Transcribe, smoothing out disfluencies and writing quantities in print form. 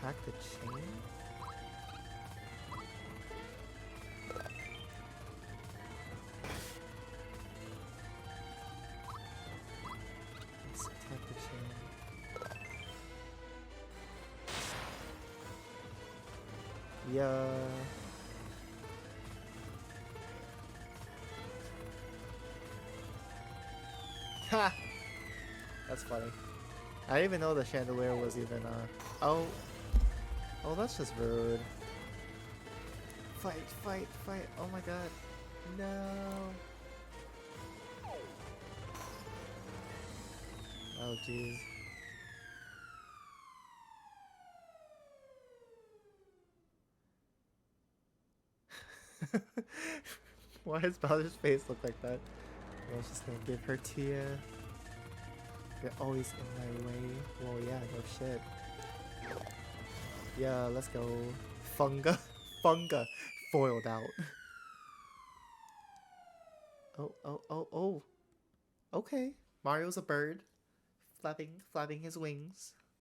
attack the chain? Let's attack the chain. Yeah. Ha! That's funny. I didn't even know the chandelier was even, oh. Oh, that's just rude. Fight, fight, fight. Oh my god. No. Oh, jeez. Why does Bowser's face look like that? I was just gonna give her to you. You're always in my way. Well, yeah, no shit. Yeah, let's go. Funga. Funga. Foiled out. Oh, oh, oh, oh. Okay. Mario's a bird. Flapping his wings.